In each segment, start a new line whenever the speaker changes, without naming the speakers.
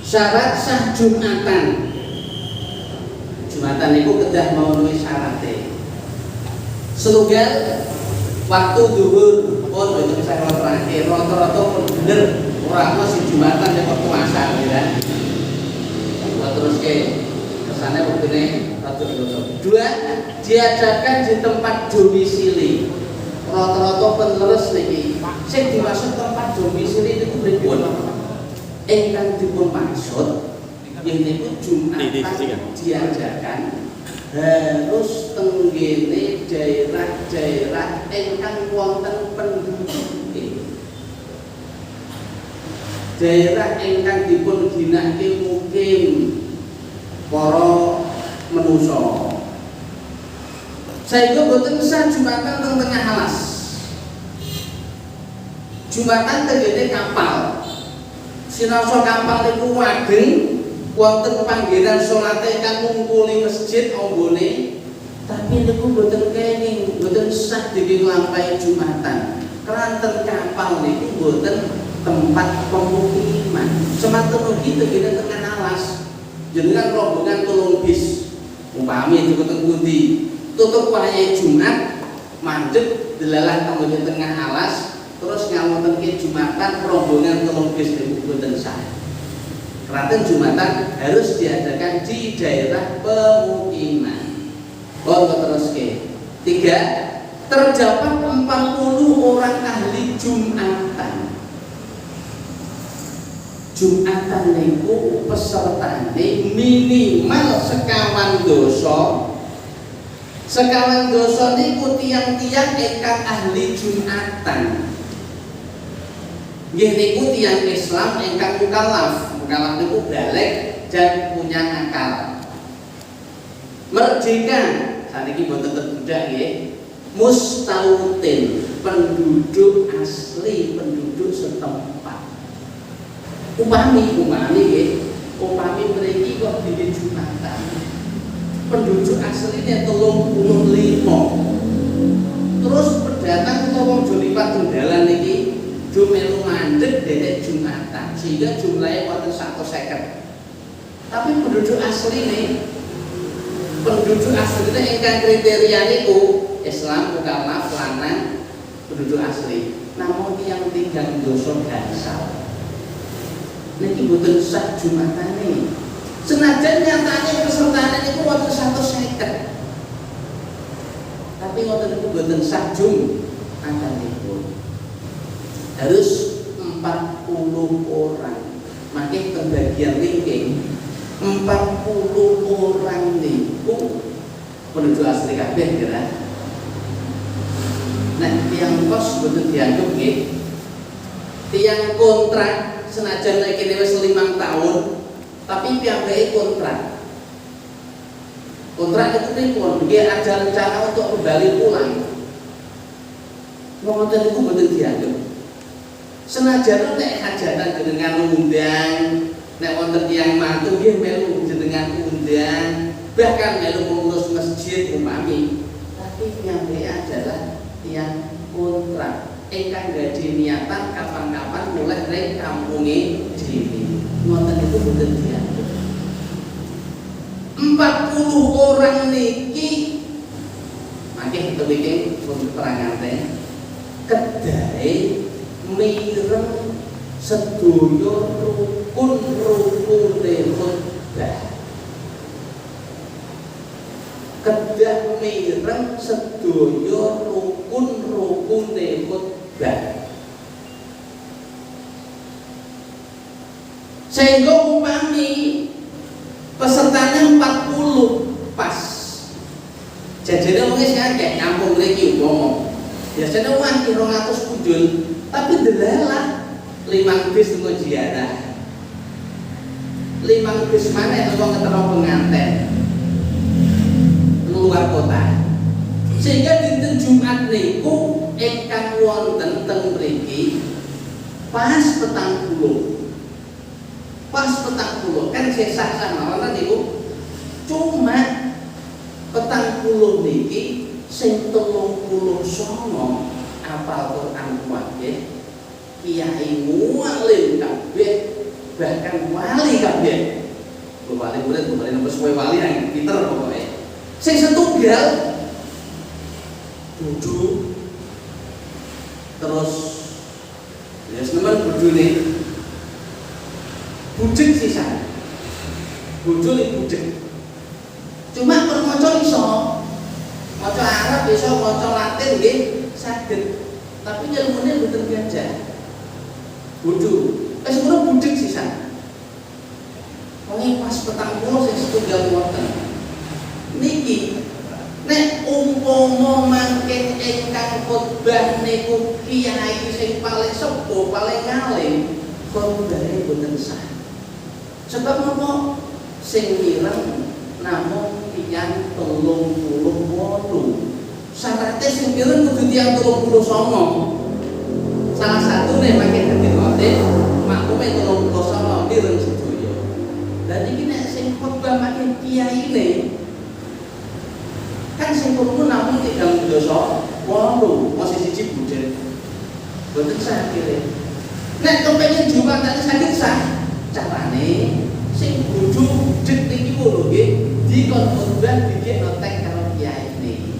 Syarat sah Jumatan. Jumatan itu kedah memenuhi syaratnya. Setunggal waktu zuhur pun itu saya kalau terakhir rata-rata pun bener orang masih Jumatan yang waktu asar ya. Terus ke kesannya waktu ini dua diadakan di tempat domisili. Rata-rata penerus niki sing dimaksud tempat domisili itu pripun? Ingkang dipun maksud yen niku Jumatan diadakan harus tenggene daerah-daerah ingkang wonten penduduk. Daerah ingkang dipun ginakaken mukim para manusa. Saiki boten sah Jumatan teng tengah alas. Jumatan tenggene kapal. Sinarsa kapal niku wageng wonten panggenan salate ingkang ngumpuli masjid anggone, tapi niku boten kenging, boten sah dipun lampahi Jumatan. Keranten kapal niku boten tempat pemukiman. Semanten ugi tenggene tengah alas. Jenengan rombongan tulung bis umpami dikoten pundi tutup wayahe Jumat mandeg delalah tenggene tengah alas terus ngawontenke Jumatan rombongan tulung bis niku boten sah. Keranten Jumatan harus diadakan di daerah pemukiman. Teruske. 3. Terdapat 40 orang ahli Jumatan. Jumatan niku pesertane minimal sekawan dosa. Sekawan dosa niku tiang-tiang ingkang ahli Jumatan. Nggih niku tiang Islam ingkang mukallaf. Mukallaf niku balik dan punya akal. Merdeka saniki boten terbudak nggih. Mustautin, penduduk asli, penduduk setempat. Upami nggih, upami mriki kok dene Jumatan. Penduduk aslinya 35. Terus pendatang utawa wong lipat dalan niki do melu mandeg dene Jumatan sehingga jumlahnya wonten 150. Tapi penduduk asline ingkang kriteria niku Islam mukallaf lanang penduduk asli. Namun yang tinggal dosa gansal niki boten sah Jumatane. Senajan nyatane pesertane niku wonten 150. Tapi wonten niku boten sah Jumatanipun. Harus 40 orang. Makin pembagian ringking 40 orang niku penduduk asli kabeh kira. Nah, tiang kos boten dianggep nggih. Tiang kontrak senajan kene wis 5 tahun, tapi piyambake kontrak. Kontrak itu pripun? Nggih ada rencana untuk kembali pulang. Ngoten niku boten dianggep. Senajan nek hajatan jenengan undang, nek wonten tiyang mantu nggih melu jenengan undang, bahkan melu pengurus masjid umpami. Tapi piyambake adalah tiyang kontrak. Ingkang gadhe niatan kapan-kapan mulai ning kampunge dhewe. Ngoten niku boten dianggep. 40 orang niki mangke tewike pun perangate kedahe mireng sedaya rukun-rukune khotbah. Kedah mireng sedaya rukun-rukune khotbah. Sehingga umpami pesertanya 40 pas. Jadinya mungkin saya kayak nyampung lagi ngomong. Biasanya uang 200 kudul, tapi delalah 5 bis tunggu ziarah. 5 bis mana yang mau ketemu pengantin luar kota. Sehingga dinten Jumat niku ingkang wonten teng mriki pas 40. Pas 40 kan sesah mawon niku cuma 40 niki sing 39 apal Quran kabeh kiai mualim kabeh bahkan wali kabeh. Wali murid kembali nomor suwe wali yang pinter pokoknya. Sing setunggal bojo terus ya senemen bojone bujuk sisa. Bojo iki bujuk. Cuma kon maca iso. Maca Arab iso, maca Latin nggih saged. Tapi ilmune mboten gajah. Bojo wis ngono bujuk sisa. Wong pas petang kula sing setunggal wonten. Niki nek umpama mangke ingkang khotbah niku kiai sing paling sepuh, paling alim, khotbahe boten sah. Sebab napa? Sing mireng namung tiyang 38. Syaratnya sing mireng kudu tiyang 39. Salah satune mangke dadi khotib, makmume 39 mireng sedaya. Dadi iki nek sing khotbah mangke kiyaine kan sing kumpul namung 38 masih siji budget boten sah kire. Nek kepengin Jumatan sakit sah carane sing bojo budget niki lho nggih dikon khotbah dikek tek karo kiyaine.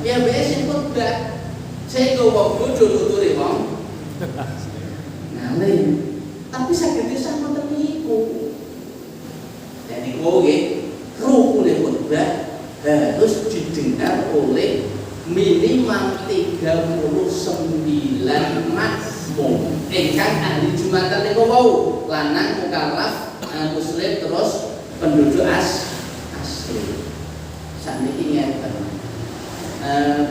Ya biasa sing khotbah saya kok wong bojo tuture wong ngalim tapi sakit sah ngoten niku. Jadi kok nggih rukun khotbah harus didengar oleh minimal 39 makmum ingkang ahli Jumatan niku wau lanang mukallaf muslim terus penduduk asli. Sakniki ngeten.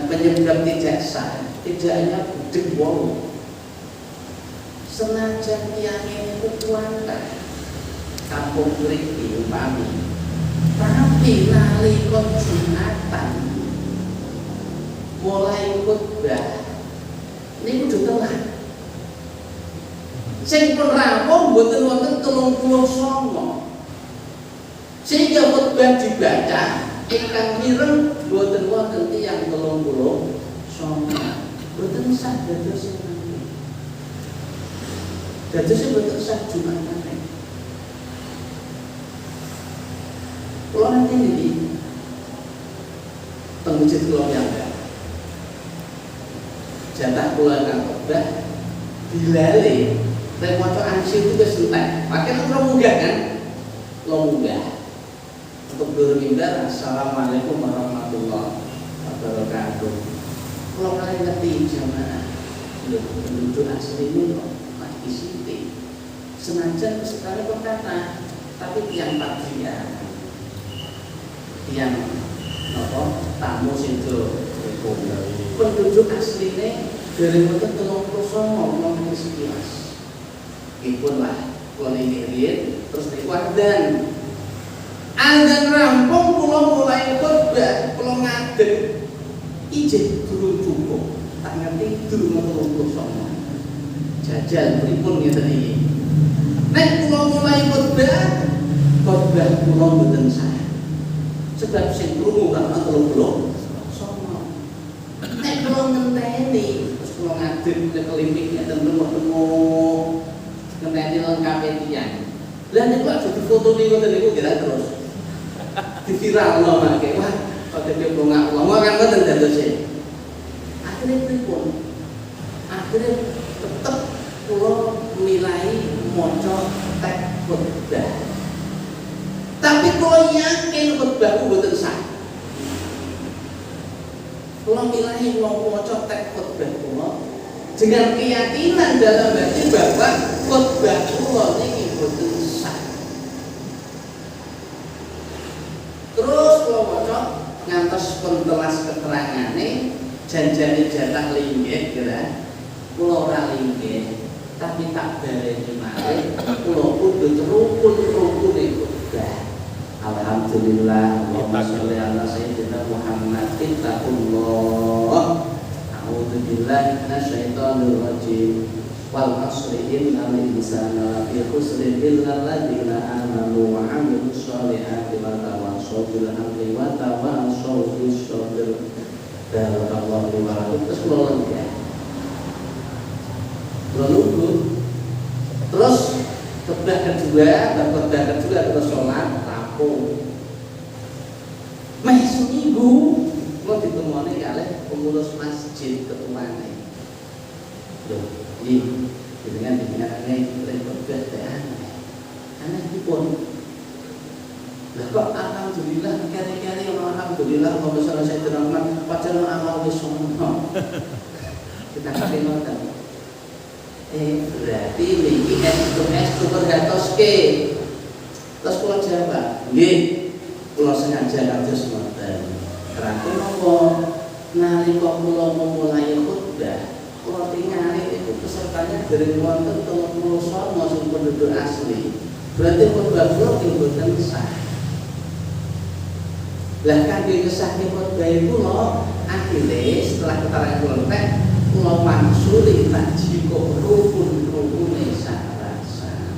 Penyebab tidak sah tidak hanya budek wau. Senajan tiyang niku kuwatah kampung mriki umpami tapi nalika Jumatan mulai khotbah niku kudu telat. Sing pun rampung mboten wonten 39. Sehingga khotbah dibaca ingkang mireng mboten wonten tiyang 39. Mboten sah dados niki. Dados mboten sah Jumatan. Kalau nanti ini penguji pulau yang enggak jatah pulau yang khotbah dilale dan moco ansih itu kesentek makanya lo munggah kan lo munggah untuk bermimbar. Assalamualaikum warahmatullahi wabarakatuh. Kalau kalian ngerti jamaah penduduk asli ini lagi siti senajan sekali berkata tapi tiang takziah yang tamu situ penduduk aslinya dari mboten 39 sekilas. Ipun lah kula niki terus niku adzan rampung kula mulai khotbah kula ngadeg ijih durung cukup tak ngerti durung 39. Jajal pripun ngeten iki. Nek kula mulai khotbah kula mboten sah. Sebab sing krungu kan 39. Nek kula ngenteni terus kula ngadeg kelimpik ngeten temu ngenteni lengkap tiyang. Lah niku aja difotoni ngoten niku kira terus diviralno mangke. Wah, kok dhewe ngomong kan ngoten dadose. Akhire pripun? Akhire tetep kula milai maca teks khotbah. Tapi kalau yakin khotbahku mboten sah. Kula milih wong maca teks khotbah kula dengan keyakinan dalam hati bahwa khotbah kula niki mboten sah. Terus kula maca ngantos pentelas keterangane janjane jatah linggih kira kula ora linggih tapi tak baleni malih kula kudu rukun-rukune khotbah. Alhamdulillah, Allahumma sholli ala sayyidina Muhammad. Ittaqullah. A'udzubillahi minasyaitonir rajim. Wal 'ashri innal insana lafi khusrin illa alladziina aamanu wa 'amilus sholihati wa tawassaw bil haqqi wa tawassaw bis sabr. Barakallahu wa lakum. Terus kula lungguh. Terus khotbah kedua terus sholat rampung. Meh seminggu kula ditemoni kalih pengurus masjid ketuane. Lho, iki dengan khotbah tenan. Ana dipun. Lah kok alhamdulillah kare-kare alhamdulillah Allahumma sholli ala sayyidina Muhammad padahal amal wis sono. Kita ngoten. Berarti niki es tergatoske. Terus kula jawab, nggih, kula sengaja kados ngoten. Kerana napa nalika kula memulai khutbah, kula tingali itu pesertanya dereng wonten 30 sing penduduk asli. Berarti khutbah kula mboten sah. Lah kangge ngesahke khutbah kula akhire setelah keterangan kula kula mangsuli tajiko rukun-rukune sarasa.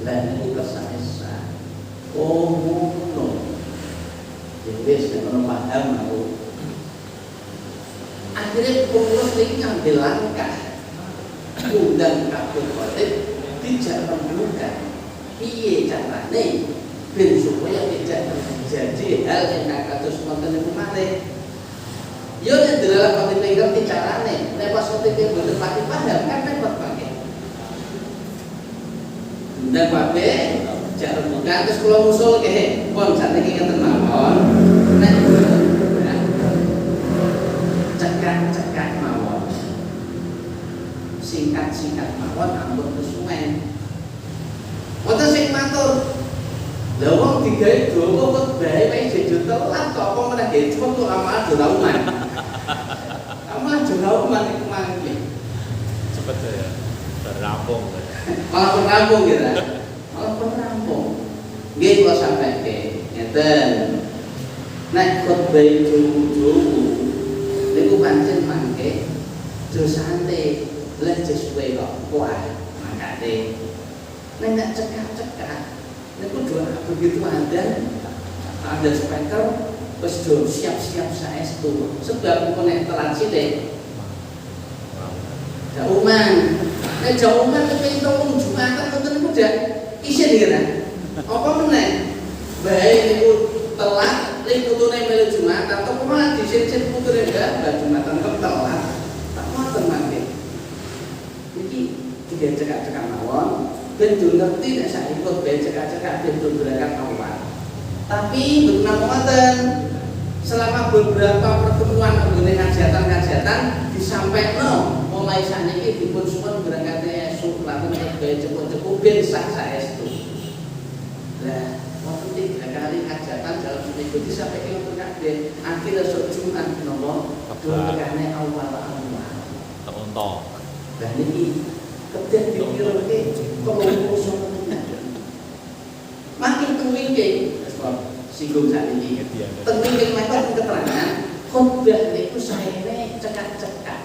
Lah niki kesah. Oh ngono. Wis nek paham aku. Akhirnya pengurus ini ngambil langkah undang kabeh khotib dijak rembukan piye carane ben supaya tidak terjadi hal yang kados wonten niku malih. Yo nek dalam khotib ngerti carane, nek pas khotib mboten pati paham kan repot pakai. Undang kabeh jak rembukan terus kula usul ke pon sakniki ngeten mawon. Nek cekak mawon, singkat mawon ampun kesuwen. Wonten sing matur, lha wong digawe dawa kok bae wae jejo telat kok apa meneh gawe cepet kok amal dorauman. Amal dorauman iku mangke.
Cepet ya, rampung.
Malah rampung ya. Malah rampung. Nggih kula sampaikan ngeten. Nek khotbah jowo-jowo niku pancen mangke dosane lek sesuai kok kuah mangkane nek cekak niku doa begitu ada speaker wis do siap-siap saestu sebab nek telat sithik jauman nek jauman kepengin tolong Jumatan ngoten niku dak isin kira apa meneh bae niku telat lek putune melu Jumatan atau malah disin-sin puture enggak Jumatan kok telat tak ngoten mangke iki juga cekak-cekak mawon ben ngerti nek sak ikut ben cekak-cekak ben berangkat awal tapi betul ngoten selama beberapa pertemuan mengenai hajatan disampaikan mulai sakniki dipun suwun berangkate esuk lamun ben cepet-cepet ben sah saestu lah waktu 3 kali hajatan dalam seminggu sampai ke kabeh akhirnya sok Jumat nopo durane awal-awal
Tonton.
lah niki kedek dikirake kelomposan makin tuwingking sebab singgung sakniki tuwingking mawon keterangan khotbah niku saene cekak-cekak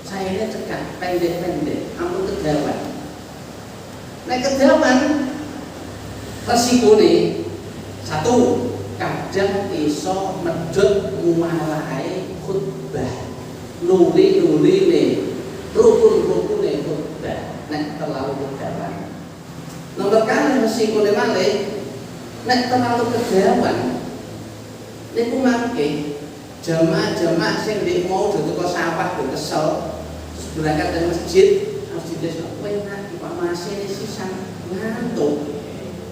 saene cekak pendek-pendek ampun kedawan nek kedawan resikone satu kadang iso medhot mualahe khutbah nuli-nuline rukun-rukune khutbah nek terlalu kedawan nomor kali resikone malih nek terlalu kedawan niku mangke jamaah-jamaah sing ndek mau teko sawah do kesel terus berangkat dari masjid kowe nak Pak Masih sisan ngantuk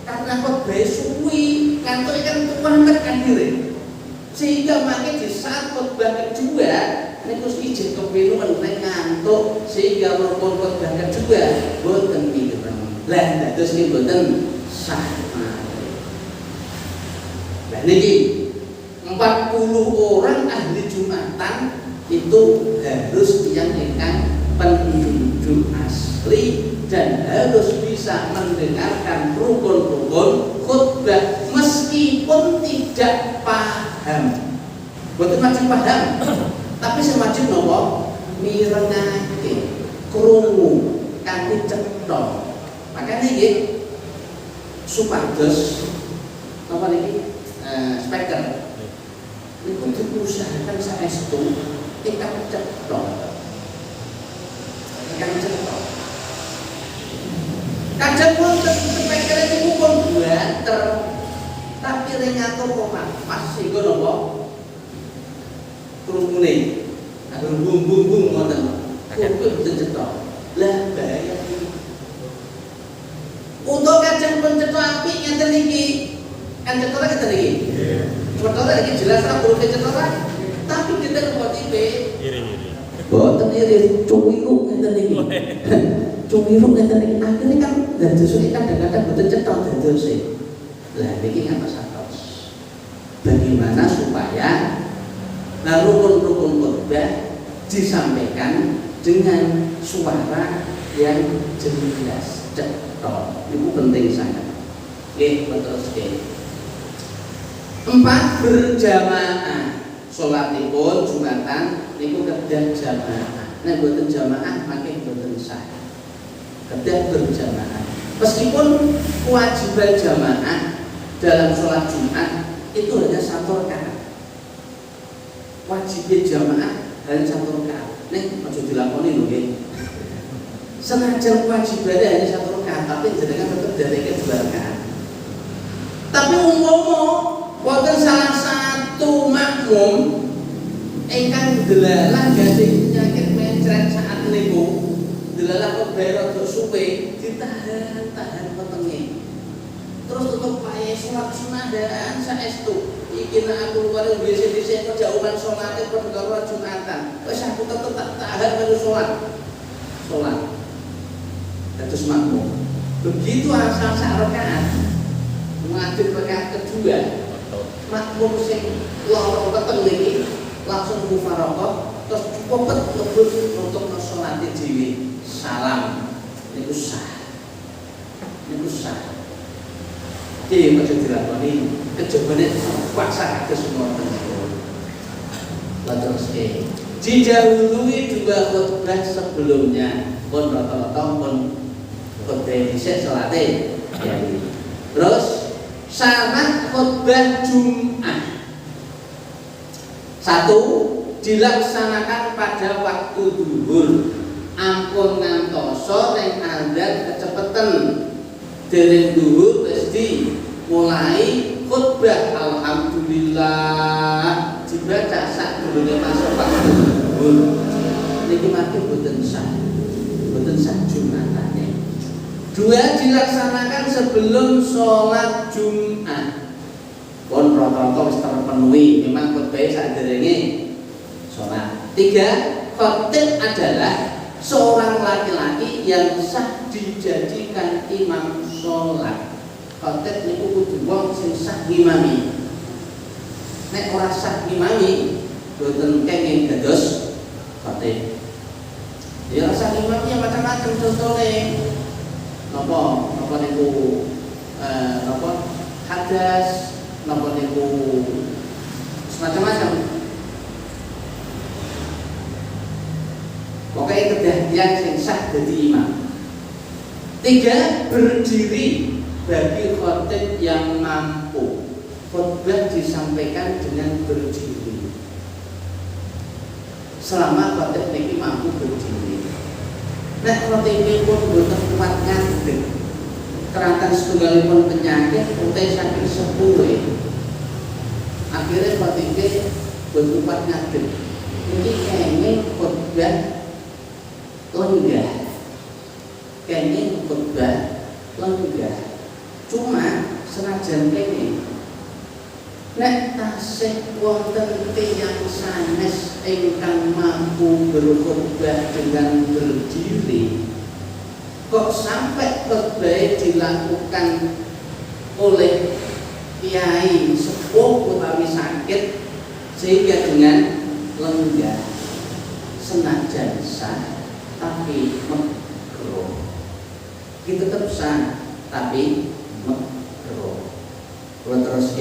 karena khotbah suwi ngantuk kan tuanget kan diri sehingga makin di saat khotbah kedua niku izin kepinuhan nek ngantuk sehingga rukun khotbah kedua boten mireng lah dados niki boten sah lah niki 40 orang ahli Jumatan itu harus yang ingkang penduduk asli dan harus bisa mendengarkan rukun-rukun khutbah meskipun tidak paham. Boten wajib paham, tapi sing wajib napa? Mirengake, krungu, kanthi cetha. Makane nggih supados napa niki speaker niku diusahakan saestu ingkang cetha. Ingkang cetha. wonten sepekere niku pun banter. Tapi ring ngatur kok pas sehingga napa? Krungune. Aduh bung ngoten. Kok boten cetok. Lah bahaya iki. Untuk kajeng pun cetok apik ngeten iki. Kan cetok ngeten iki. Cetok iki jelas ra huruf cetok. Tapi kita buat tipe.
Iri.
Boten iri, cuwiru ngeten iki. Cuwiru ngeten iki. Akhire kan dados iki kadang-kadang boten cetok dados e. Lah niki ngatos-atos. Bagaimana supaya rukun-rukun khotbah disampaikan dengan suara yang jelas, cetok. Itu penting sangat. Nggih, terus nggih. 4 berjamaah. Salatipun Jumatan niku kedah jamaah. Nek boten jamaah makin boten sah. Kedah berjamaah. Meskipun kewajiban jamaah dalam sholat Jumat itu hanya 1 rakaat. Wajibnya jamaah hanya 1 rakaat. Nih, aja dilakoni lho nggih. Senajan kewajibannya hanya 1 rakaat, tapi jenengan tetap dereke 2 rakaat. Tapi umpama wonten salah satu makmum ingkang delalah gading penyakit mencret saat niku, delalah kok bayar rada suwe, ditahan wetenge. Terus tutup paye sholat sunah dan saestu iki nek aku luar biasa dhisik kejauhan salate perkara Jumatan wis aku tetep tak tahan karo sholat terus makmum begitu asal sak rakaat ngadeg rakaat kedua makmum sing loro keteng niki langsung mufaraqah terus cepet lebet untuk salate dhewe salam niku sah. Iki aja dilakoni kejabane paksa ke semua teman. Terus dijauhi juga khotbah sebelumnya pun rata-rata pun khotbah dhisik salate ya. Terus syarat khotbah Jumat 1 dilaksanakan pada waktu zuhur ampun ngantoso ning adzan kecepeten dereng zuhur wis mulai khutbah alhamdulillah dibaca sak durunge masuk waktu zuhur niki mati boten sah Jumatane. 2 dilaksanakan sebelum sholat Jumat pun rata-rata wis terpenuhi memang khutbah saderenge sholat. 3 khotib adalah seorang laki-laki yang sah dijadikan imam sholat. Khotib niku kudu wong sing sah ngimami. Nek ora sah ngimami, boten kenging dados khotib. Ya sah ngimami ya macam-macam contone. Napa niku hadas, napa niku semacam-macam. Pokoknya kedah yang sing sah dadi imam. 3 berdiri bagi khotib yang mampu. Khotbah disampaikan dengan berdiri. Selama khotib niki mampu berdiri. Nek khotib pun boten kuat ngadeg. Kerantan setunggalipun penyakit utai saking sepuluh. Akhirnya khotib boten kuat ngadeg. Iki kenging khotbah lenggah. Kenging khotbah lenggah. Cuma senajan kene nek tasih wonten tiyang sanes ingkang mampu berkhotbah dengan berdiri, kok sampai khotbah dilakukan oleh kiai sepuh utawi sakit sehingga dengan lenggah senajan sah tapi makruh. Kita tetap sah tapi makruh. Terus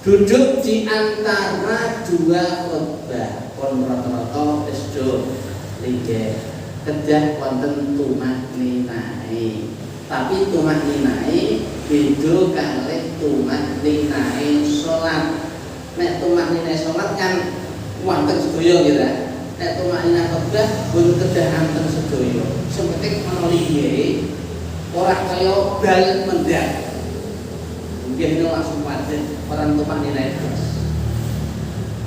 duduk di antara 2 khotbah kon rata-rata wis do linggih kedah wonten tumakninae. Tapi tumakninae beda kalih tumakninae salat. Nek tumakninae salat kan wonten sedaya nggih ta. Nek tumakninah khotbah pun kedah anten sedaya. Seperti menawa linggih Ora kaya bal mendak. Nggih langsung pancen orang tumpang nilai blas.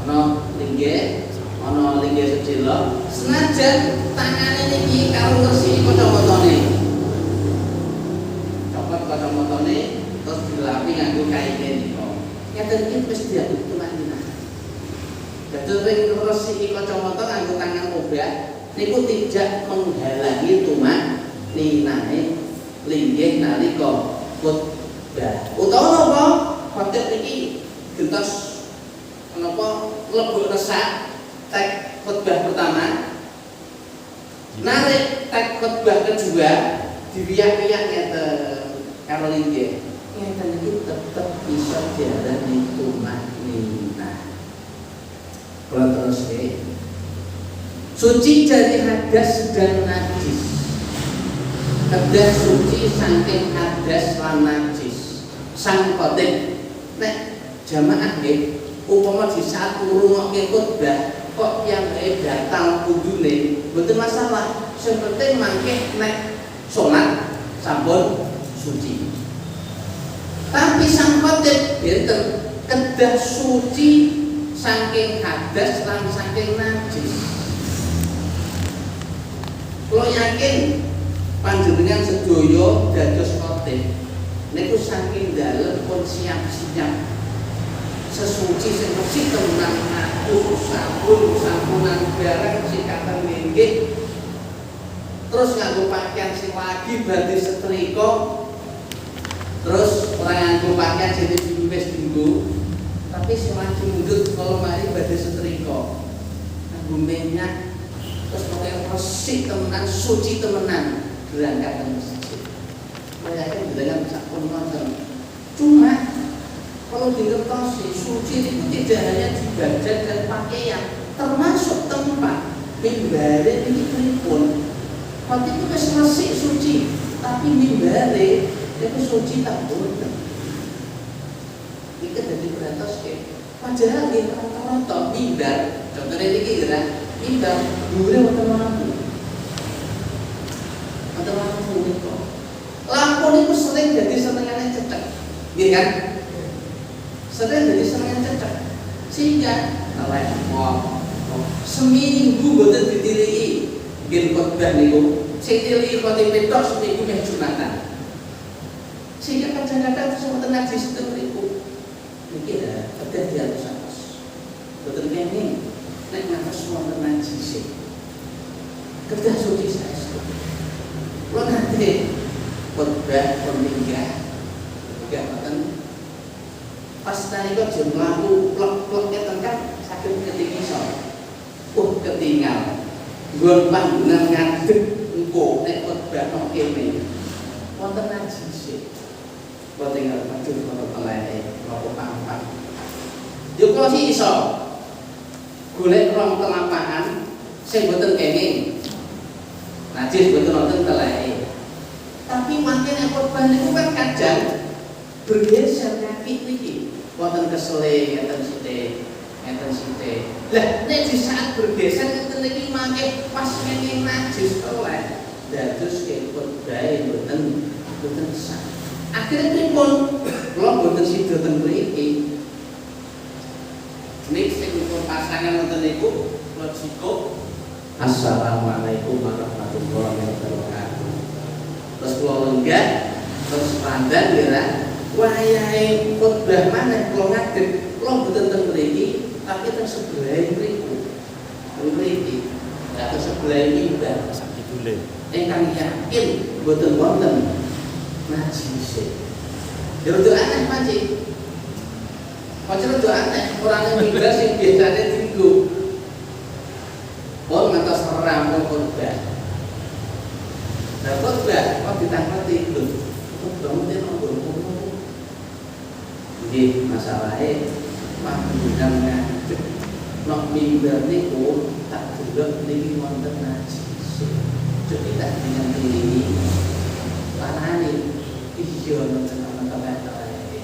Ana linggih sedelo senajan tangane niki karo ngresiki kacamotane. Copot kacamatane terus dilapi nganggo kaine nika. Ngeten iki wis dianggep tumanina. Dados ring ngresiki kacamata nganggo tangan obah niku tidak menghalangi tumaninae linggih nalika khotbah. Utawa napa khotbah niki gentos menapa lebok resak tek khotbah pertama narik tek khotbah kedua diwiyak-wiyak ngeten karo linggih ngeten iki tetep bisa diarani tumanina. Kula teruske suci dari hadas dan najis. Kedah suci saking hadas lan najis. Sang khotib nek jamaah nggih umpama di saat ngrungokke khotbah kok yang batal kudune mboten masalah. Sing penting mangke nek salat sampun suci. Tapi sang khotib enten kedah suci saking hadas lan saking najis. Kula yakin panjenengan sedaya dados khotib niku saking dalem pun siap-siap sesuci sing bersih tenan aku sampunan barang sikatan linggih terus nganggo pakaian sing lagi badhe setrika terus ora nganggo pakaian sing wis dinggo tapi sing lagi mundut kalau mari badhe setrika nganggo minyak terus pakai bersih tenan suci tenan berangkat ke masjid. Mereka dengan sakun nonton. Cuma kalau dikertosi suci itu tidak hanya di badan dan pakaian, termasuk tempat mimbare ini pripun. Waktu itu wis resik suci, tapi mimbare itu suci tak boten. Iki dadi beratoske. Padahal nggih rata-rata mimbar, contohnya iki kira mimbar dhuwure wonten lampu. Wonten lampu niku. Lampu niku sering jadi senengane cecek. Nggih kan? Sering jadi senengane cecek. Sehingga elek seminggu boten ditiliki nggih khotbah niku. Sing tiliki khotib tok seminggu meh Jumatan. Sehingga kadang-kadang wonten najis teng mriku. Niki ya kedah diatus-atus. Boten kene nek ngantos wonten najis. Kedah suci saestu. Kulo nate khotbah peminggat enggak ngoten pas nalika jam lampu plek-plek tengkap saged ketingal iso ketinggal nggon panggonan ngadeg engko nek khotbah nang kene wonten najis kok tinggal maju karo teleke karo pampat yo kok sih iso golek rong telampahan sing boten kenging najis boten wonten teleke. Tapi makin khotbah niku kan kadang bergeser kaki niki. Wonten kesele ngeten sithik. Lah nek di saat bergeser ngeten niki mangke pas kenging najis telek. Dados ke khotbah boten sah. Akhire pripun? Kula boten sida teng mriki. Nek sing pasangan wonten niku kula cukup. Assalamualaikum warahmatullahi wabarakatuh. Terus kula lenggah, terus pandang kira wayahe khotbah maneh kula ngadeg, kula boten teng mriki, tapi teng sebelah mriku. Teng mriki. Lah teng sebelah mimbar sakit dule. Ingkang yakin boten wonten najis. Ya rada aneh pancen. Pancen rada aneh, ora nang mimbar sing biasane dienggo. Pun ngantos rampung khotbah. Nah khotbah kok ditangkleti lho. Khotbah mesti ngono. Nggih, masalahe panggonan ngadeg. Nek mimbar niku tak delok niki wonten najis. Jadi tak dengan diri lanane iya nonton teleke.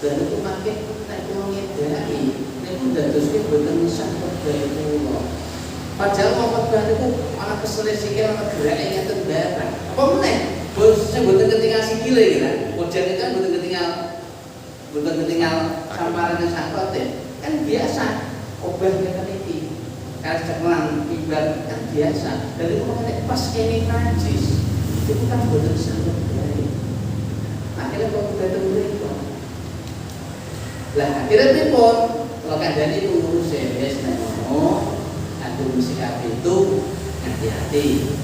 Dan itu makin nek wong ngedaki niku dadoske boten sah khotbah kula. Padahal khotbah niku ana keselisihan ana gerake ngeten barang. Apa meneh Bosnya buatan ketinggal sikile gitu. Modern itu kan buatan ketinggal samparan sangkot kan biasa. Obat kita ini kalau cekelang ibarat kan biasa. Dari mulai pas ini najis itu kan buatan sangkot dari. Akhirnya kalau kita itu lah akhirnya pun kalau keadaan itu ngurus serius aku musik itu hati-hati.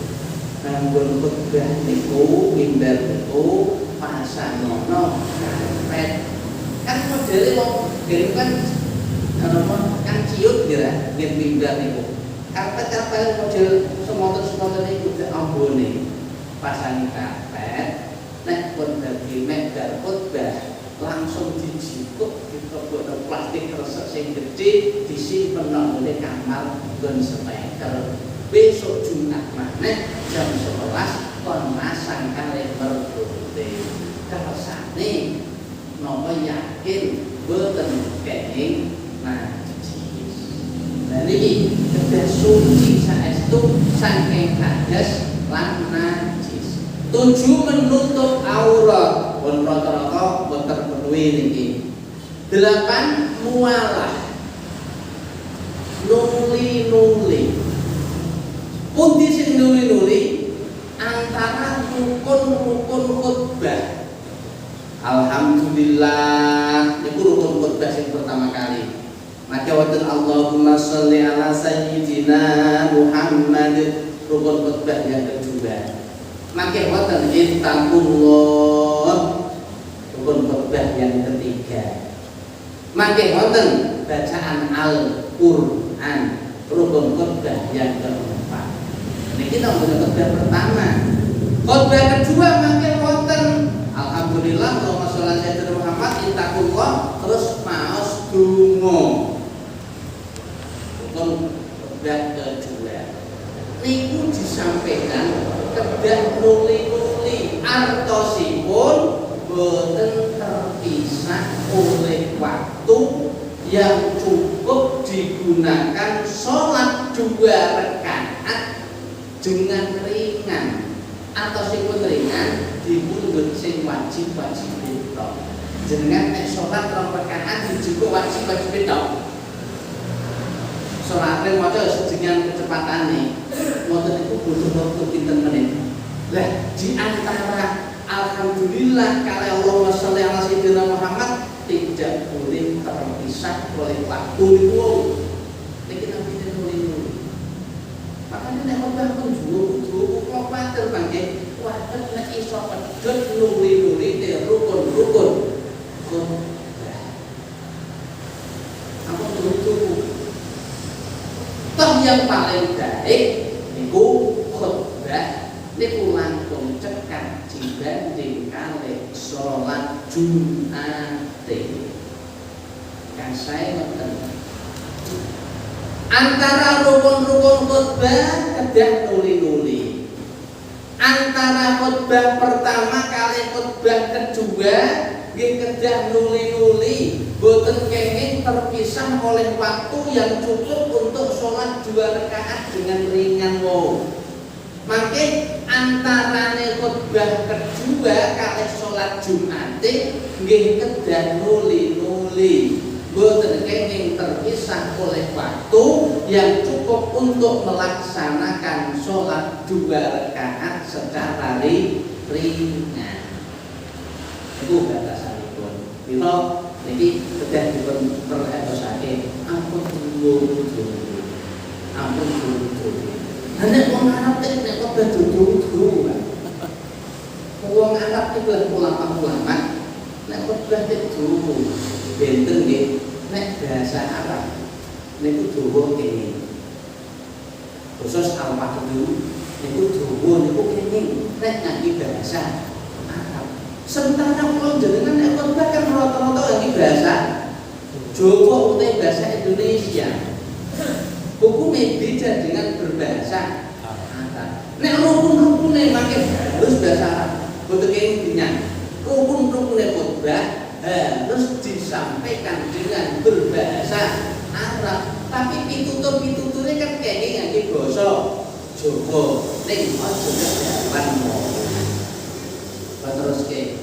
Nanggung khutbah niku mimbar niku pasang nono karpet kan modele wong dene kan kan ciut kira nggih mimbar niku karpet model semoten niku ambone pasang karpet nek pun dadi mimbar khutbah langsung dijikuk ditobok plastik resek sing gedhe disimpen nang kamar nggon speaker. Besok Jumat maneh jam 11 kon masang kalih mergote kersane napa yakin boten kenging najis. Lah niki kedah suci saestu saking hadas lan najis. 7 menutup aurat pun rata-rata boten terpenuhi niki. 8 mualah nuli pundi sing nuli antara rukun khutbah. Alhamdulillah niku rukun khutbah sing pertama kali. Maka wonten Allahumma sholli ala sayyidina Muhammad rukun khutbah yang kedua. Maka wonten ittaqullah rukun khutbah yang ketiga. Maka wonten bacaan Al-Qur'an rukun khutbah yang keempat. Ini kita udah khutbah pertama. Khutbah kedua makin wonten alhamdulillah Allahumma sholli ala sayyidina Muhammad ittaqullah terus maos donga. Khutbah kedua niku disampaikan kedah nuli-nuli artosipun boten terpisah oleh waktu yang cukup digunakan sholat 2 rakaat dengan ringan atau sing ringan dipundhut sing wajib itu. Jenengan nek sholat 2 rakaat cukup wajib itu. Sholat maca sejengan kecepatane. Moten iku butuh waktu pinten menit. Lah di antara alhamdulillah kali Allahumma sholli ala sayyidina Muhammad tidak boleh terpisah oleh waktu itu. Niki nabi nuli-nuli. Makanya nek khotbah pun kudu kuwatir mangke wae nek iso pedhot nuli-nuli te rukun-rukun. Apa kudu toh yang paling baik niku khotbah niku langkung cekak dibanding kalih sholat Jumat. Kan saya ngoten. Antara rukun-rukun khotbah kedah nuli-nuli. Antara khotbah pertama kali khotbah kedua nggih kedah nuli-nuli. Boten kenging terpisah oleh waktu yang cukup untuk sholat 2 rakaat dengan ringan wau. Maka antarane khutbah kedua kali sholat Jumat nggih kedah nuli-nuli. Boten kenging terpisah oleh waktu yang cukup untuk melaksanakan sholat 2 rakaat secara ringan. Itu batasanipun. Mila niki kedah dipun perhatiake ampun dulu. Nek wong Arab nek kok duduk-duduk. Wong Arab iki ulama-ulama nek khotbah itu benten nggih nek bahasa Arab niku dawa kene. Khusus al-Faqdu niku dawa niku kene nek ngangge bahasa Arab. Sementara kula jenengan nek khotbah kan rata-rata ngangge bahasa Jawa utawa bahasa Indonesia. Hukumnya beda dengan berbahasa Arab. Nek rukun-rukune makin harus bahasa Arab. Boten kene rukun-rukune khotbah harus disampaikan dengan berbahasa Arab. Tapi pitutur-pituture kan kene ngangge basa Jawa. Ning aja kedawan. Terus ke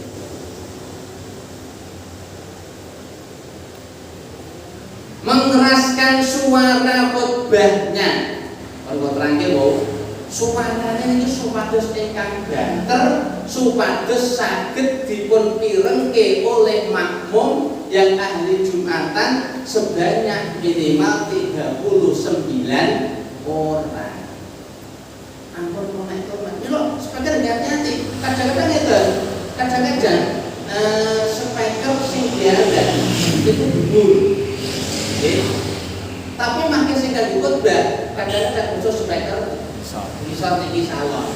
mengeraskan suara khotbahnya. Kalau terangke wow, suaranya ini supados ingkang banter, supados saged dipun pirengke oleh makmum yang ahli Jumatan sebanyak minimal 39 orang. Ampun konek-konek. Ini loh, speaker hati-hati. Kadang-kadang itu, kadang-kadang speaker sing diada itu dulu. Tapi makin sing kanggo khotbah, kadang-kadang khusus speaker bisa tinggi salon.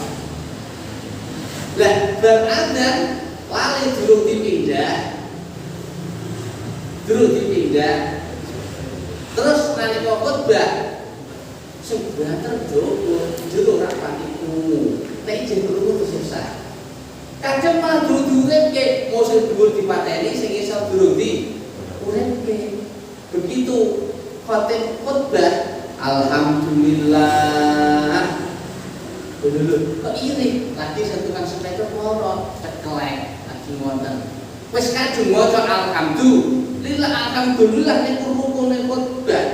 Lah, berada lali durung dipindah. Terus nalika khotbah sing banter jero rapat iku. Nek jeneng krungu susah. Kadang malah durung-durungke mau sing dhuwur dipateni sing iso durung diuripke. Begitu khatib khotbah, alhamdulillah. Dulu kok iri lagi sentuhan speaker loro ceklek lagi ngoten. Wis kadung maca alhamdulillah niku rukune khotbah.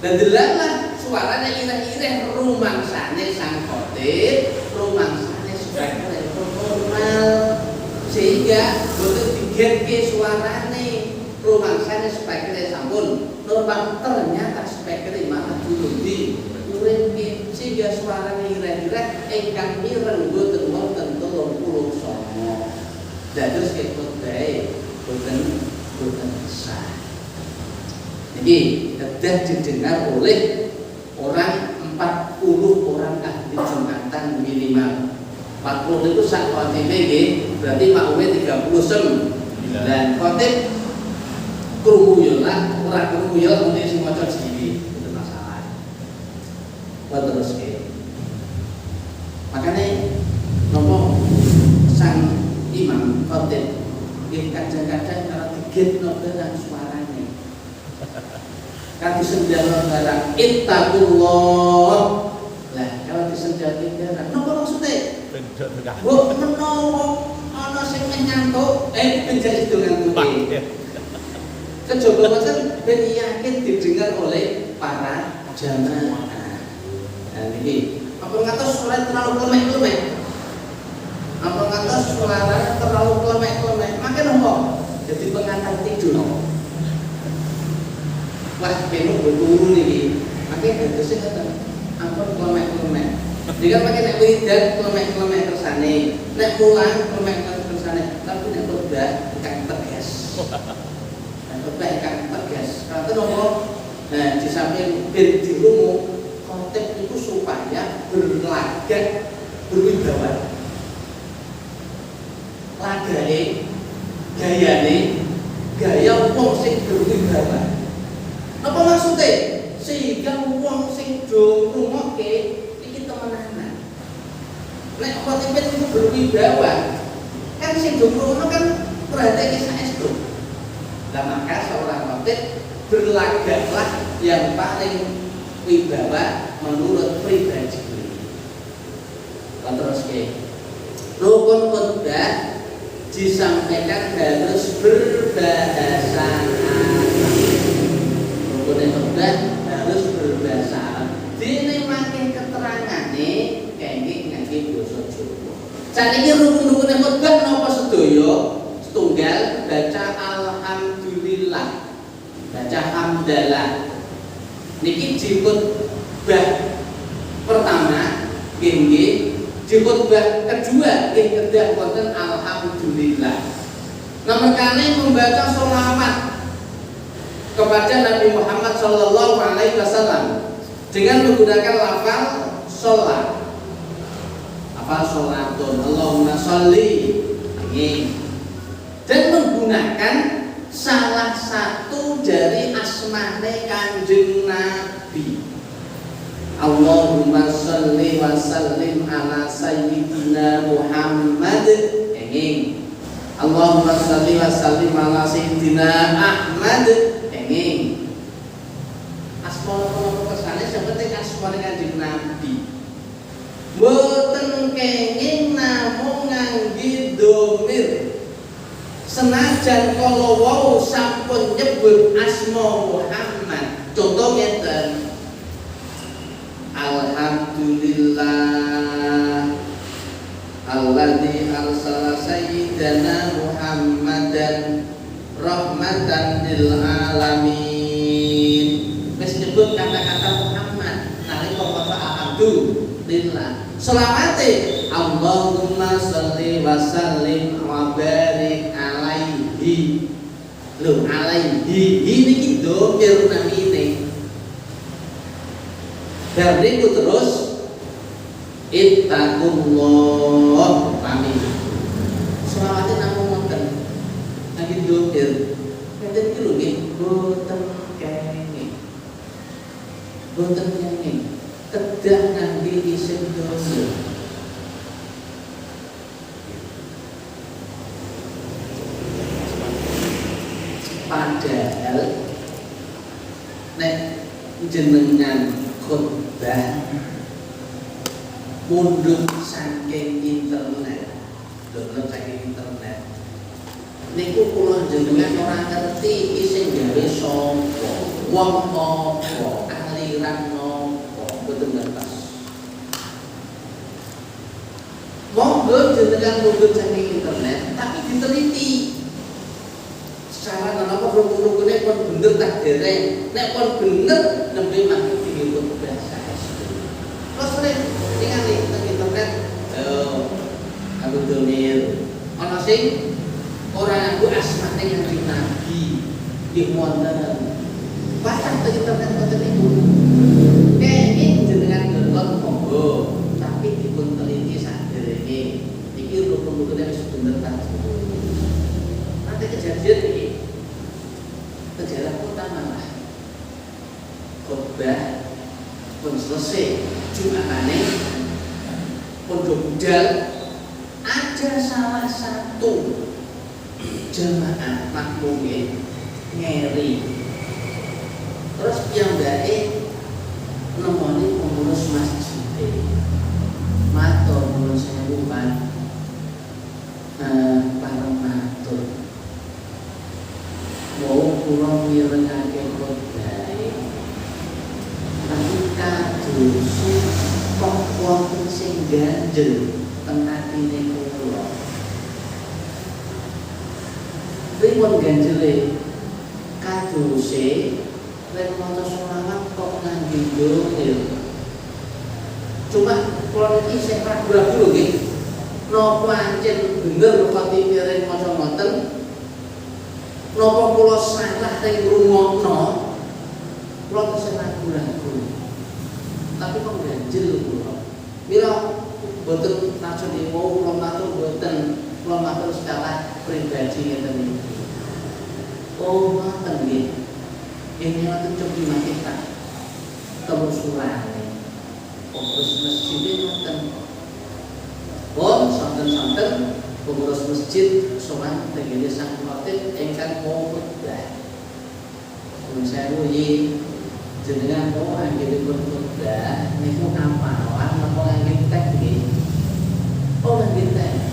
Dan delalah suaranya ireh-ireh rumangsane sang khatib, rumangsane speaker normal sehingga boten digetke suarane. Rumangsane speaker sampun normal, ternyata speaker malah durung diuripke sehingga suarane ireh-ireh ingkang mireng boten wonten 39. Dados khotbah boten sah. Jadi kedah didengar oleh orang 40 orang ahli Jumatan minimal. 40 itu sak khotib nggih, berarti makmume 39. Dan khotib krungu lah, ora krungu ya muni sing maca dhewe, itu masalah. Terus ke. Makanya nopo sang imam khotib nggih kadang-kadang kalau digetno barang suarane. Kan disendal barang ittaqullah. Lah kalau disendal barang nopo maksudnya? Bu menawa ana sing menyantuk penjajah dengan kuwi. Coba macam ben yakin didengar oleh para jamaah. Nah ini apa ngatos suara terlalu klemek-klemek? Apa ngatos suara terlalu klemek-klemek? Makin nopo? Jadi pengantar tidur. Wah, kene berturu niki. Makin dadose ngoten. Ampun klemek-klemek. Jika pakai nek wiridan klemek-klemek kersane, nek pulang klemek-klemek kersane, tapi nek khotbah kang tegas. Khotbah kang tegas. Kalau nopo? Nah, di samping ben dirungu khotib itu supaya berlagak berwibawa. Lagane, gayane, gaya wong sing berwibawa. Apa maksudnya? Sehingga wong sing do ngrungokke iki temenanan. Nek khotib itu berwibawa, kan sing do ngrungokno kan perhatiake saestu. Nah, maka seorang khotib berlagaklah yang paling wibawa menurut pribadi. Terus ke rukun khotbah disampaikan harus berbahasa Arab. Rukun khotbah harus berbahasa Arab. Dene makin keterangane kenging ngangge basa Jawa. Saniki rukun-rukun khotbah napa sedaya? Setunggal baca alhamdulillah, baca hamdalah. Niki di khotbah pertama nggih, di khotbah kedua nggih kedah wonten alhamdulillah. Nomor kali membaca sholawat kepada Nabi Muhammad Sallallahu Alaihi Wasallam dengan menggunakan lafal sholat, lafal sholatun Allahumma sholli ini, dan menggunakan salah satu dari asmane Kanjeng Nabi. Allahumma sholli wa sallim ala sayyidina Muhammad. Enging. Allahumma sholli wa sallim ala sayyidina Ahmad. Enging. Asma-asma kesane seperti asmane Kanjeng Nabi. Mboten kenging namung ngangge Senajan kala wau sampun nyebut asma Muhammad. Contoh ngeten. Alhamdulillah alladzi arsala sayyidana Muhammadan rahmatan lil alamin. Wis nyebut kata-kata Muhammad nalika maca alhamdulillah. Selawate Allahumma sholli wa sallim wa barik alaihi. Lho alaihi niki domir namine. Dan niku terus ittaqullah pami. Selawate namung wonten lagi domir. Ngeten iki lho nggih boten kenging. Boten kenging. Kedah ngangge isim domir. Padahal nek jenengan khotbah mundhut saking internet, download saking internet. Niku kula jenengan ora ngerti iki sing gawe sapa, wong apa, aliran napa, boten ngertos. Monggo jenengan mundhut saking internet, tapi diteliti. Secara napa rukun-rukune pun bener tak dereng. Nek pun bener nembe makin dihitung bahasa itu. Terus sering ningali teng internet aku domir. Ana sing ora nganggo asmane Kanjeng Nabi. Nggih wonten. Baca teng internet ngoten niku. Kenging jenengan download monggo, tapi dipun teliti saderenge. Iki rukun-rukune wis bener tak. Nanti kejadian ini kejadian utama lah khotbah pun selesai Jumatane pondok budal ada salah satu jemaah makmumin ngeri terus piyambake nemoni pengurus masjid matur nuwun sewu Pak pareng matur mau kula mirengake khotbah tapi kadosi kok wonten sing ganjel teng atine kula. Pripun ganjele? Kadose nek maca selawat kok ngangge dohir. Cuma kula iki sing ragu-ragu lho nggih. Napa ancen bener khotib miring maca ngoten? Napa kula salah teng ngrungokno? Kula tesih ragu-ragu. Tapi kok ganjel kula. Mila boten maksud mau kula matur boten, kula matur secara pribadi ngeten iki. Oh, ngoten nggih. Ini ngoten cobi kita. Telusurane. Pengurus masjid ngoten. Oh, sonten-sonten pengurus masjid sowan tegene sang khotib ingkang mau khotbah. Sewu iki jenengan mau anggenipun khotbah niku ngapalan napa ngangge teks nggih? Oh, ngangge teks.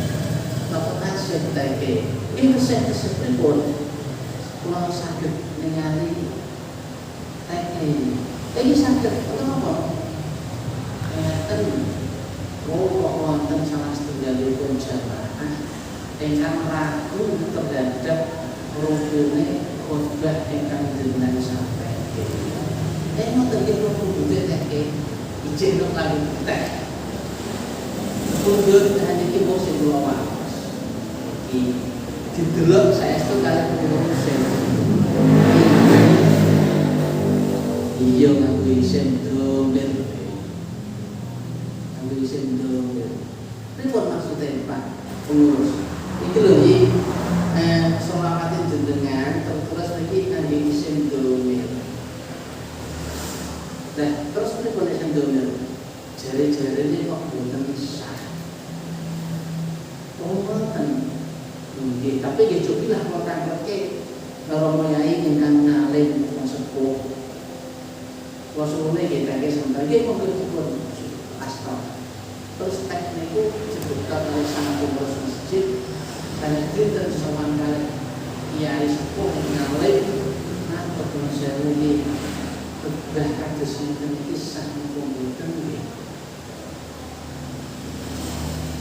Napa tasih teke? Iki resep pripun? Kula saged ningali teke. Iki saged napa? Ngeten. Oh, kok wonten salah setunggalipun jamaah ingkang ragu terhadap rukune khotbah ingkang jenengan sampaikan. Ngoten iki kula kudu teke ijin kok lagi tek. Kudu hanya iki mung sing kula waos. Iki didelok saestu kalih pengurus. Iya nganggo isin domir. Nganggo isin domir. Pripun maksudnya Pak pengurus? Iki lho iki selawate jenengan terus niki nganggo isin domir. Nah, terus pripun isin domir? Jare-jarene kok boten sah. Oh, boten. Nggih, tapi nggih cobilah kula tangkepke karo moyai ingkang ngalim wong sepuh. Kula suwune nggih tangke sampeyan nggih monggo dipun asta. Terus tek niku disebutkan oleh sang pengurus masjid dan dinten sowan kalih kiai sepuh ngalim apa pun sewu iki khotbah kados sinten iki sampun mboten nggih.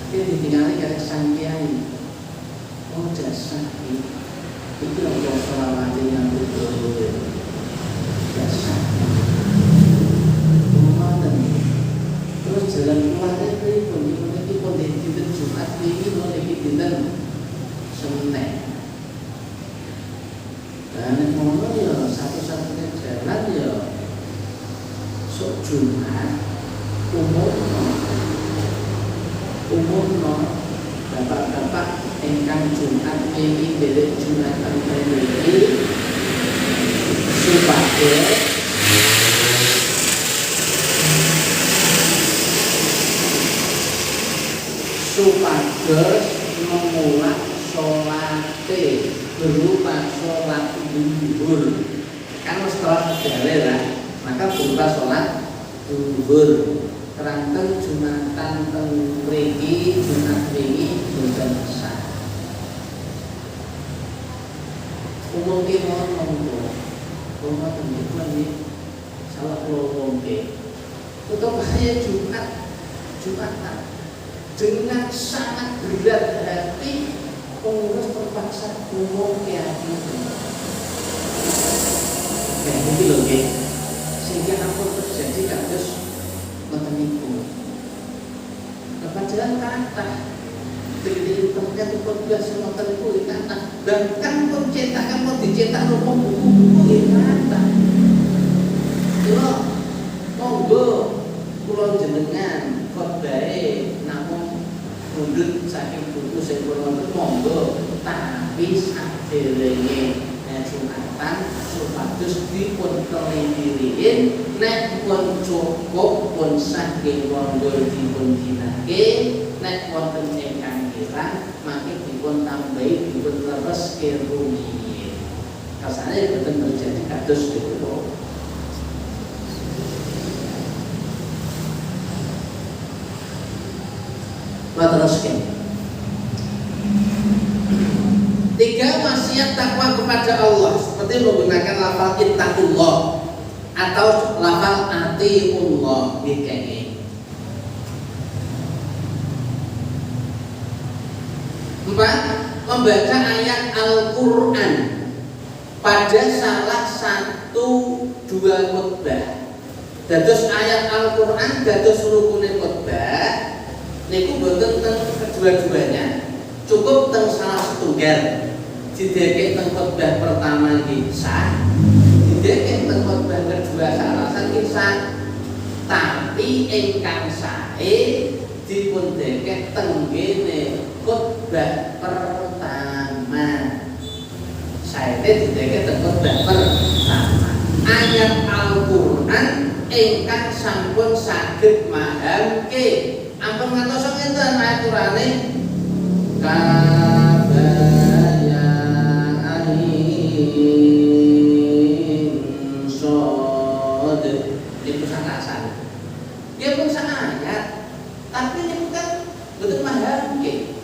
Iki ditingali karo sang kiai. Oh jasa iki lho selawat yang betul. Jasa. Terus jalan keluarnya pripun iki pun dinten Jumat iki lho iki dinten Senin. Dan ngono ya satu-satunya jalan ya sok Jumat umumno bapak-bapak ingkang Jumat ini derek Jumatan mriki supados memulak sholate berupa sholat zuhur. Kan setelah dalil lah, maka berupa sholat zuhur. Keranten Jumatan teng mriki Jumat mriki boten sah. Umumke monggo. Monggo temen iki salah umumke. Untuk hari Jumatan dengan sangat berat hati pengurus terpaksa umum hati. Kayak ini loh ya, sehingga apa terjadi kados ngoten niku. Padahal kata begitu tempat khotbah ngoten niku kata bahkan pun cetakan pun dicetak rupa buku-buku kata. Kula monggo kula jenengan khotbahe namung mundut saking buku sing kula monggo tapi saderenge Jumatan supados dipun kelindiriin nek pun cukup pun saking monggo dipun dinake nek wonten ingkang kirang mangke dipun tambahi dipun lereske rumiyin. Kasane boten terjadi kados dhewe. Teruskan. 3 wasiat takwa kepada Allah seperti menggunakan lafal ittaqullah atau lafal atiullah nggih. 4. Membaca ayat Al-Qur'an pada salah satu dua khotbah. Dados ayat Al-Qur'an dados rukune khotbah niku boten teng kedua-duanya. Cukup teng salah setunggal. Didekek teng khotbah pertama nggih sah. Didekek teng khotbah kedua salasan nggih sah. Tapi ingkang sae dipun dekek teng ngene khotbah pertama. Sae didekek teng khotbah pertama. Ayat Al-Qur'an ingkang sampun saged mahamke ampun ngantos ngenten ayat Qur'ane kabaya ain sod niku sanasan. Dia pun ayat tapi niku kan betul mahamke.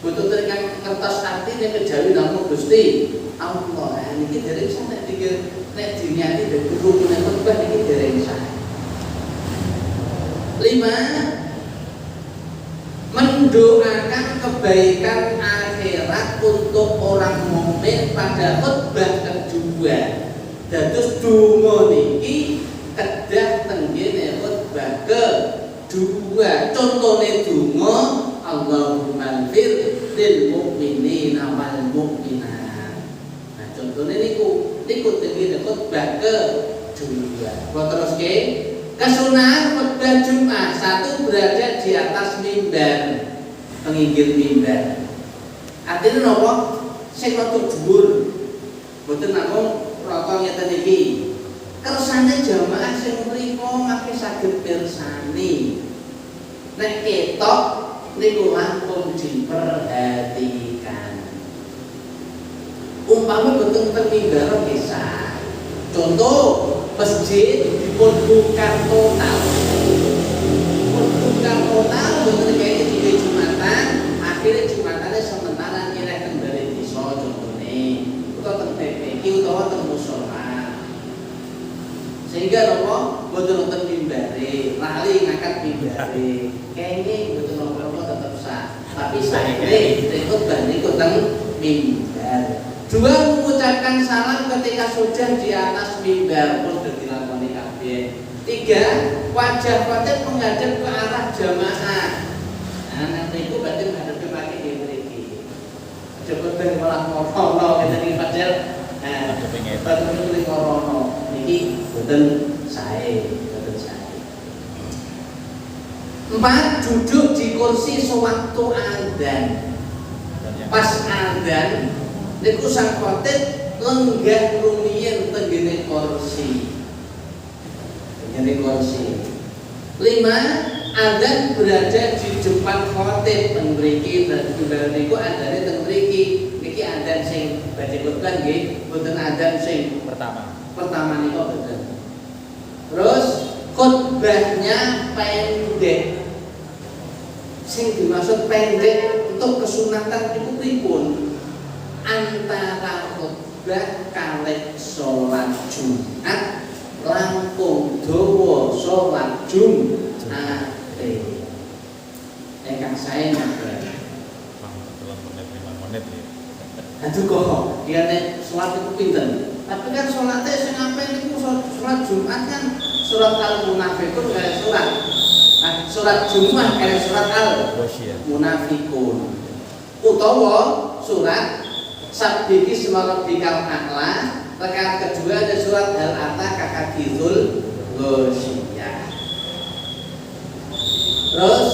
Betul tekan kertas artine kejawi namung Gusti Allah. Niki dereng sak nek dinyati dari rukune khotbah niki dereng sak. 5. Mendoakan kebaikan akhirat untuk orang mukmin pada khotbah kedua. Dados donga niki kedah tenggene khotbah kedua. Contone donga Allahumma ighfir lil mu'minina wal mu'minat. Nah contone niku tenggene khotbah kedua. Kok terus ke kesunahan khotbah Jumat satu berada di atas mimbar, penginggil mimbar. Artinya napa? Sing rada dhuwur. Mboten namung rata ngeten iki. Kersane jamaah sing mriku mangke saged pirsani. Nek ketok niku langkung diperhatikan. Umpama boten teng mimbar bisa. Contoh masjid dipun buka total, betul kayak di Jumatan, akhirnya Jumatannya sementara nyerah kembali di Solo contohnya, mriki utawa teng musala. Sehingga napa boten wonten mimbare, lali ngangkat mimbare. Kene boten napa-napa tetep sah. Tapi saene khotbah niku teng mimbar. Dua, mengucapkan salam ketika sudah di atas mimbar pun sudah dilakoni kabeh. Tiga, wajah khotib menghadap ke arah jamaah. Nah, nanti itu berarti menghadap ke kaki di mriki. Coba ben malah ngono ngene iki padahal betul ning ngono. Niki boten sae, boten sae. 4, duduk di kursi sewaktu adzan. Pas adzan niku sang khotib lenggah rumiyin tenggene kursi. Tenggene kursi. 5, adzan berada di depan khotib teng mriki dan niku adzane teng mriki. Niki adzan sing badhe khotbah nggih, boten adzan sing pertama niku boten. Terus khotbahnya pendek. Sing dimaksud pendek untuk kesunatan itu pripun? Antara khotbah kalih salat Jumat langkung dawa salat Jumat. Engkang sae napa? Menit ya. Aduh kok iyane salat itu pinten? Tapi kan salate sing ape niku salat Jumat kan surat Al-Munafiqun kaya salat. Nah, surat Jumat kaya surat Al-Munafiqun. Utawa surat Sabbihi isma rabbikal a'la. Rakaat kedua ada surat Hal Ataka Hadithul Ghasyiyah. Terus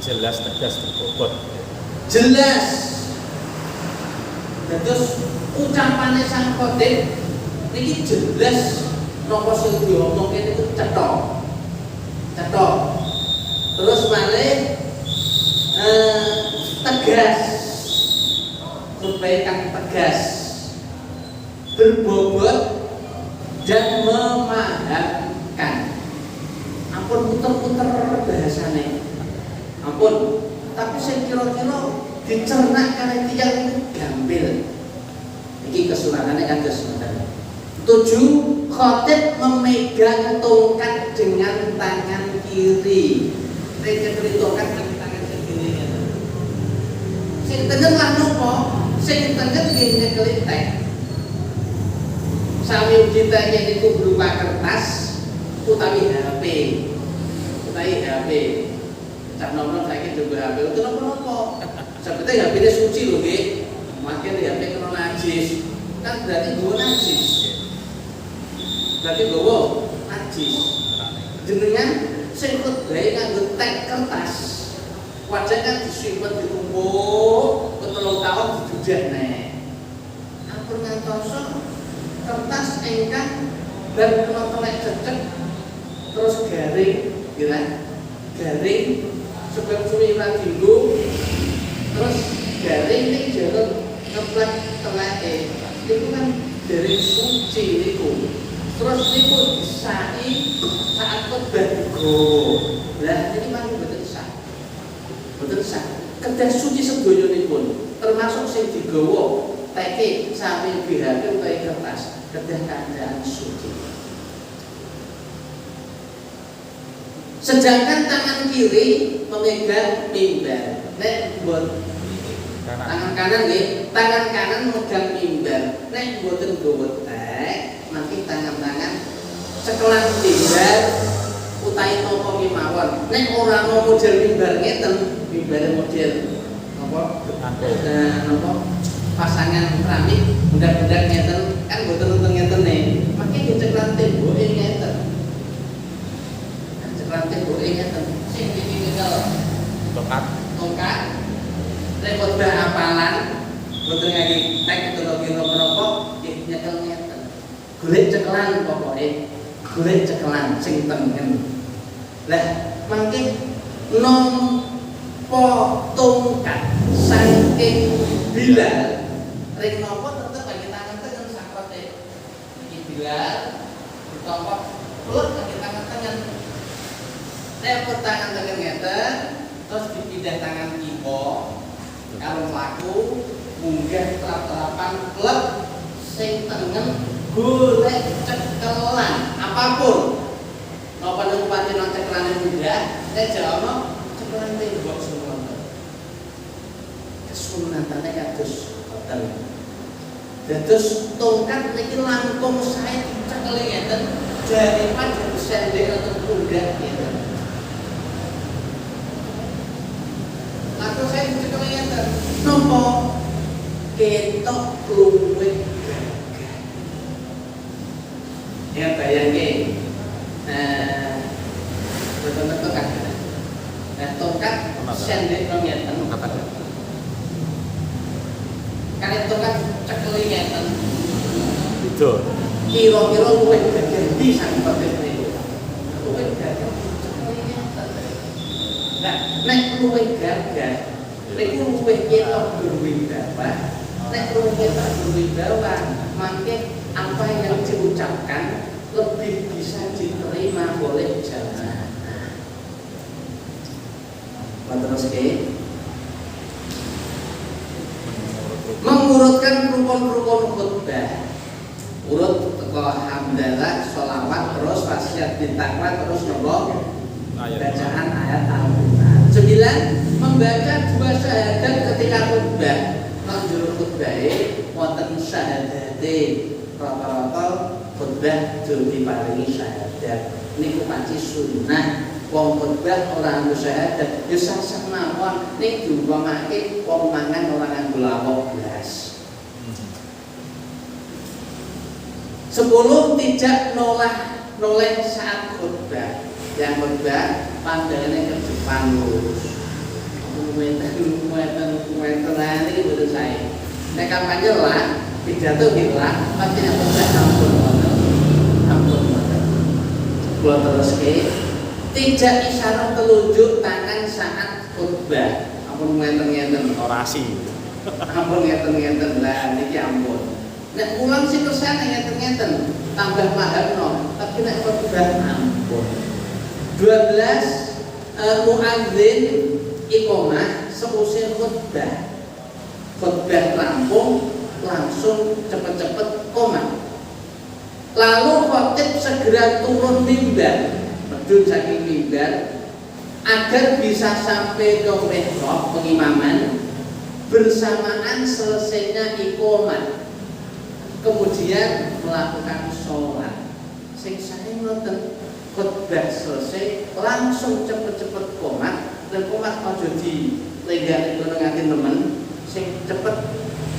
jelas tegas terbobot.
Jelas. Terus ucapane sang khotib niki jelas napa sing diomongke niku cetok. Cetok. Terus malih tegas. Supaya kang tegas, berbobot dan memahamkan. Ampun puter-puter bahasane. Ampun, tapi sing kira-kira dicerna kalih tiyang niku gampil. Iki kesunatane kados ngoten. 7, khotib memegang tongkat dengan tangan kiri. Nek tongkat dengan tangan kiri. Sing tengen lah nopo? Sing tengen nggih nyekeli tek. Sami kita niku berupa kertas utawi HP. Utawi HP. Cak nom-nom saiki juga HP. Itu napa-napa? Sebetulnya HP-ne suci lho nggih. Makin HP kena najis. Kan berarti gowo najis. Berarti gowo najis. Jenengan sing khotbah nganggo tek kertas. Wajah kan disimpen ditumpuk, ketelung tahun didudah nek. Ampun ngantoso kertas ingkang dan kena telek cecek terus garing, kira garing sebab suwiran dinggo terus garing ning jalur ngeplek teleke. Niku kan dari suci niku. Terus niku disai saat khotbah go. Lah niki mangke boten sah. Boten sah. Kedah suci sedayonipun termasuk sing digawa teke sami BHP utawa kertas kedah kandhaan suci. Sedangkan tangan kiri memegang mimbar. Nek tangan kanan nggih, tangan kanan megang mimbar. Nek mboten nggawa tek, mangke tangan-tangan cekelan mimbar utawi napa kemawon. Nek ora ana model mimbar ngeten, mimbar model napa? Napa? Pasangan keramik budak-budak ngeten kan mboten nonton ngeten nih. Mangke nggih cekelan temboke ngeten. Rantai boleh ngeten sing ditinggal tongkat rekod apalan boten ngaki tek teknologi nopo-nopo nggih nyekel ngeten golek cekelan pokoke golek cekelan sing tengen lah mangke nompo tongkat saking Bilal ring nopo tetep bagi tangan tengen sakote iki Bilal ditompo peluk bagi tangan tengen. Nek tangan tengen ngeten, terus dipindah tangan kiwa, Kalau mlaku munggah trap-trapan klub sing tengen golek cekelan apapun. Napa nek pati nang cekelane munggah, nek jawa cekelan tembok semua. Kesunatane kados boten. Dados tongkat niki langkung sae dicekeli ngeten daripada sendek atau munggah ngeten. Langkung sae dicekeli ngeten. Napa ketok luwih gagah. Ya bayangke betul-betul kan. Tongkat sendek ngeten. Kalian tongkat cekeli ngeten.
Itu.
Kira-kira luwih gagah bisa dipatih niku. Luwih gagah cekeli ngeten. Nah, nek luwih gagah niku luwih ketok berwibawa. Nek luwih ketok berwibawa, mangke apa yang diucapkan lebih bisa diterima oleh jamaah. Terus mengurutkan rukun-rukun khutbah. Urut teko hamdalah, sholawat, terus wasiat bitakwa, terus nopo bacaan ayat Al-Quran. 9. Membaca 2 syahadat ketika khutbah. Lanjur khutbahe wonten syahadatin. Rata-rata khutbah diparingi syahadat. Niku panci sunnah. Wong khutbah ora nganggo syahadat, ya sah-sah mawon ning diumpamake wong mangan ora nganggo lawak blas. 10. Tidak noleh saat khutbah. Yang khutbah pandangannya ke depan lurus. Kuwenten ini betul saya. Nek kampanye lah, pidato lah, pasti yang khutbah ampun wonten. Kula teruske. Tidak isyarat telunjuk tangan saat khutbah. Ampun ngenten-ngenten
Orasi.
Ampun ngenten-ngenten lah niki ampun. Nek ulang sih kesana ngenten-ngenten tambah maharno, tapi nek khutbah ampun. 12. Muadzin iqomah seusai khutbah. Khutbah rampung langsung cepet-cepet qomah. Lalu khatib segera turun mimbar. Medun saking mimbar agar bisa sampai ke mihrab pengimaman bersamaan selesainya iqamah, kemudian melakukan sholat. Sing sae ngoten khutbah selesai langsung cepet-cepet qomat, dan qomat aja dilenggar nganti nemen, sing cepet.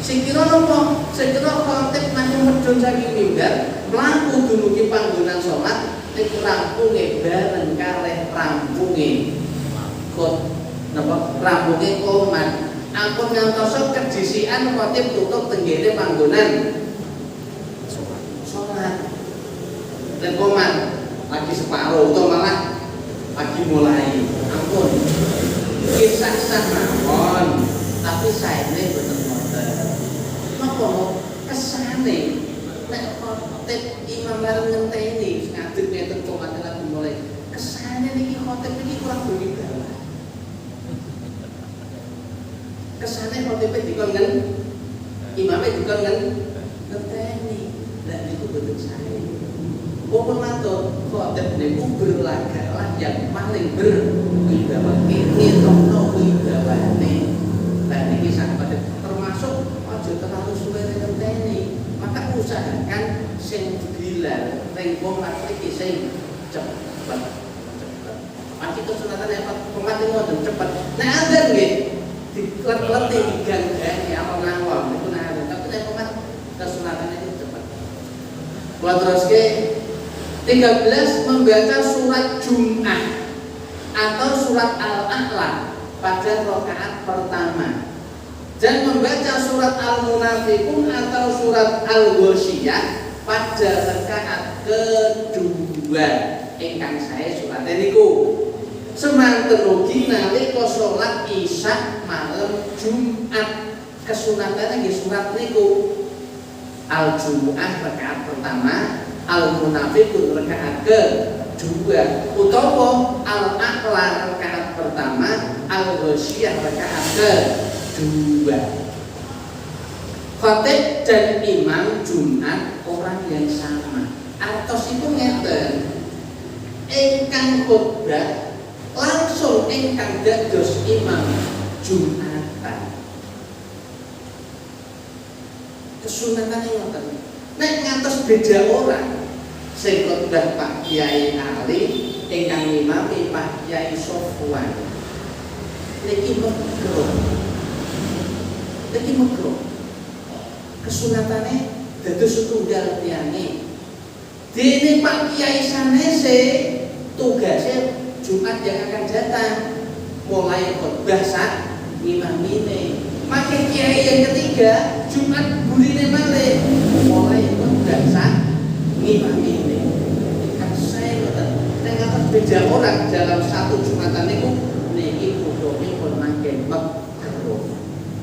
Sing kira napa? Sing kira khatib nang medun saking mimbar mlaku dumugi panggonan sholat. Nek rampunge bareng kalih rampunge rampunge qomat. Ampun ngantos kedisian khatib tutup tenggene panggonan sholat. Dan qomat lagi separuh atau malah lagi mulai. Ampun. Kisah mawon, tapi saene boten wonten. Napa kesane nek khotib imam bareng ngenteni ngadeg ngeten qomat lagi mulai. Kesane niki khotib niki kurang berwibawa. Kesane khotib dikon imame dikon ngenteni. Lah niku boten sae. Pun matur khotib niku berlagalah yang paling berwibawa. Ini tono wibawane. Lah niki sak termasuk aja terlalu suwe ngenteni. Maka usahakan sing bilal ning qomat iki sing cepet. Pasti kesunatan apa qomat iki ngoten cepet. Nek adzan nggih diklet-kleti diganggani awang-awang niku nek tapi nek qomat kesunatane itu cepet. Kula teruske 13. Membaca surat Jum'ah atau surat Al-A'la pada rakaat pertama, dan membaca surat Al-Munafiqun atau surat Al-Ghasyiyah pada rakaat kedua. Ingkang sae surat niku semanten ugi nalika salat Isya malam Jumat. Kesunatane nggih surat niku Al-Jumu'ah rakaat pertama, Al-Munafiqun rakaat kedua, utawa Al-A'la rakaat pertama, Al-Ghasyiyah rakaat kedua. dua. Khatib dan imam Jumat orang yang sama. Artos itu ngeten. Ingkang khotbah langsung ingkang dados imam Jumatan. Kesunatane ngoten. Nek ngantos beda orang, sing khotbah Pak Kyai Ali, ingkang imami Pak Kyai Sofwan. Niki mekro. Kesunatane dados setunggal tiyange. Dene Pak Kyai sanese tugasnya Jumat yang akan datang mulai khotbah sak imamine. Maka kiai yang ketiga Jumat burine malih mulai khotbah sak imamine. Kan saya ngoten nek ngatos beda orang dalam satu Jumatan niku niki hukumipun mangke makruh.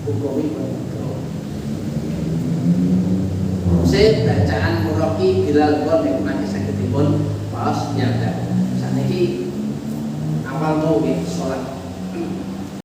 Hukumipun makruh. Saya bacaan Muraki Bilal pun yang mangke sagedipun paos nyata. Saniki awal mau nggih salat